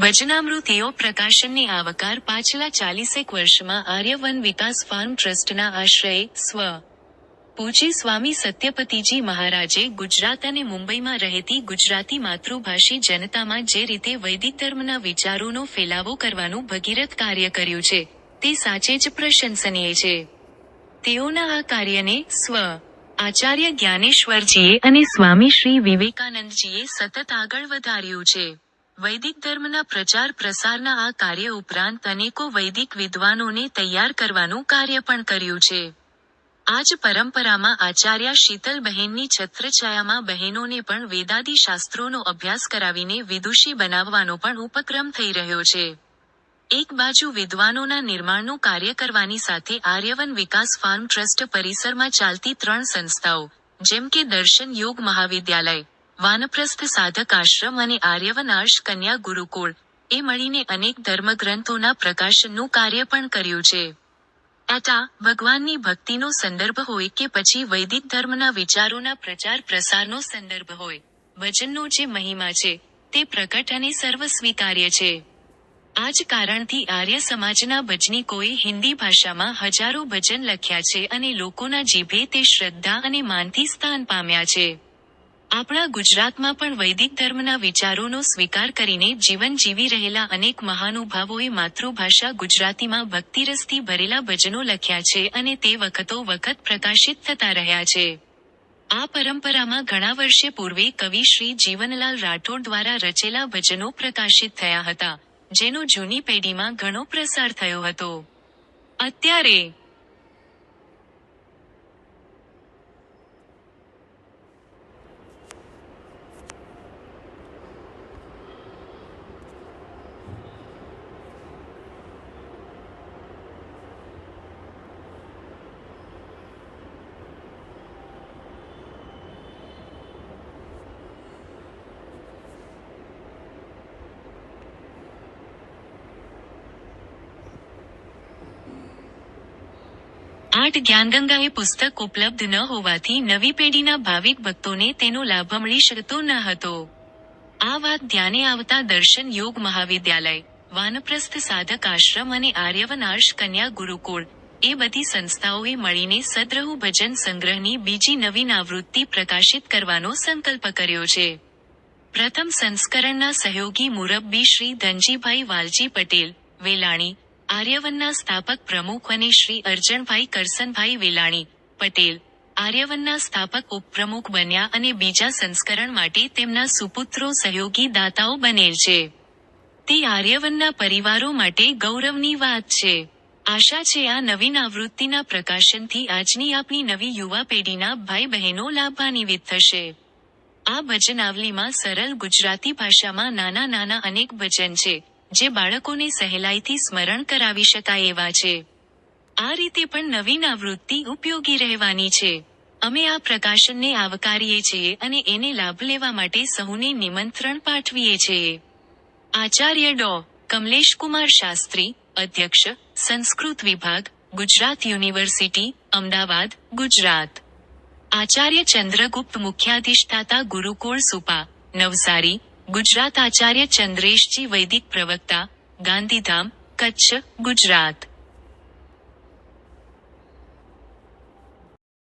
ભજનામૃતિઓ પ્રકાશનની આવકાર પાછલા 40 વર્ષમાં આર્ય વન વિકાસ ફાર્મ ટ્રસ્ટના આશ્રયે પૂજ્ય સ્વામી સત્યપતિજી મહારાજે ગુજરાત અને મુંબઈમાં રહેતી ગુજરાતી માતૃભાષી જનતામાં જે રીતે વૈદિક ધર્મના વિચારોનો ફેલાવો કરવાનું ભગીરથ કાર્ય કર્યું છે, તે સાચે જ પ્રશંસનીય છે. તેઓના આ કાર્યને આચાર્ય જ્ઞાનેશ્વરજીએ અને સ્વામી શ્રી વિવેકાનંદજીએ સતત આગળ વધાર્યું છે. વૈદિક ધર્મના પ્રચાર પ્રસારના આ કાર્ય ઉપરાંત અનેકો વૈદિક વિદ્વાનોને તૈયાર કરવાનું કાર્ય પણ કર્યું છે. આ જ પરંપરામાં આચાર્ય શીતલબહેનની છત્રછાયામાં બહેનોને પણ વેદાદી શાસ્ત્રોનો અભ્યાસ કરાવીને વિદુષી બનાવવાનો પણ ઉપક્રમ થઈ રહ્યો છે. એક બાજુ વિદ્વાનોના નિર્માણનું કાર્ય કરવાની સાથે આર્યવન વિકાસ ફાર્મ ટ્રસ્ટ પરિસરમાં ચાલતી 3 સંસ્થાઓ, જેમ કે દર્શન યોગ મહાવિદ્યાલય, વાનપ્રસ્થ સાધક આશ્રમ અને આર્યવન આર્ષ કન્યા ગુરુકુળ, એ મળીને અનેક ધર્મગ્રંથોના પ્રકાશનનું કાર્ય પણ કર્યું છે. ભગવાનની ભક્તિનો સંદર્ભ હોય કે પછી વૈદિક ધર્મના વિચારોના પ્રચાર પ્રસારનો સંદર્ભ હોય, ભજનનો જે મહિમા છે, તે પ્રકટ અને સર્વસ્વીકાર્ય છે. આ જ કારણથી આર્ય સમાજના ભજનીકોએ હિન્દી ભાષામાં હજારો ભજન લખ્યા છે અને લોકોના જીભે તે શ્રદ્ધા અને માનથી સ્થાન પામ્યા છે. આપણા ગુજરાતમાં પણ વૈદિક ધર્મના વિચારોનો સ્વીકાર કરીને જીવન જીવી રહેલા અનેક મહાનુભાવોએ માતૃભાષા ગુજરાતીમાં ભક્તિરસથી ભરેલા ભજનો લખ્યા છે અને તે વખતો વખત પ્રકાશિત થતા રહ્યા છે. આ પરંપરામાં ઘણા વર્ષે પૂર્વે કવિ શ્રી જીવનલાલ રાઠોડ દ્વારા રચેલા ભજનો પ્રકાશિત થયા હતા, જેનો જૂની પેઢીમાં ઘણો પ્રસાર થયો હતો. અત્યારે આઠ જ્ઞાનગંગાએ પુસ્તક ઉપલબ્ધ ન હોવાથી નવી પેઢીના ભાવિક ભક્તોને તેનો લાભ મળી શકતો ન હતો. આ વાત ધ્યાને આવતા દર્શન યોગ મહાવિદ્યાલય, વાનપ્રસ્થ સાધક આશ્રમ અને આર્યવન આર્ષ કન્યા ગુરુકુળ, એ બધી સંસ્થાઓએ મળીને સદ્રહુ ભજન સંગ્રહની બીજી નવીન આવૃત્તિ પ્રકાશિત કરવાનો સંકલ્પ કર્યો છે. પ્રથમ સંસ્કરણના સહયોગી મુરબ્બી શ્રી ધનજીભાઈ વાલજી પટેલ, વેલાણી, આર્યવનના સ્થાપક પ્રમુખ અને શ્રી અરજણભાઈ કરસનભાઈ વેલાણી, પટેલ, આર્યવનના સ્થાપક ઉપપ્રમુખ બન્યા અને બીજા સંસ્કરણ માટે તેમના સુપુત્રો સહયોગી દાતાઓ બનેલ છે. તે આર્યવનના પરિવારો માટે ગૌરવની વાત છે. આશા છે આ નવીન આવૃત્તિના પ્રકાશનથી આજની આપણી નવી યુવા પેઢીના ભાઈ બહેનો લાભાન્વિત થશે. આ ભજનાવલીમાં સરળ ગુજરાતી ભાષામાં નાના નાના અનેક ભજન છે, જે બાળકોને સહેલાઈથી સ્મરણ કરાવી શકાય એવા છે. આ રીતે પણ નવીન આવૃત્તિ ઉપયોગી રહેવાની છે. અમે આ પ્રકાશનને આવકારીએ છીએ અને એને લાભ લેવા માટે સહુને નિમંત્રણ પાઠવીએ છીએ. આચાર્ય ડો. કમલેશકુમાર શાસ્ત્રી, અધ્યક્ષ, સંસ્કૃત વિભાગ, ગુજરાત યુનિવર્સિટી, અમદાવાદ, ગુજરાત. આચાર્ય ચંદ્રગુપ્ત મુખ્યાધિષ્ઠાતા ગુરુકુળ સુપા, નવસારી, ગુજરાત. આચાર્ય ચંદ્રેશજી વૈદિક પ્રવક્તા, ગાંધીધામ, કચ્છ, ગુજરાત.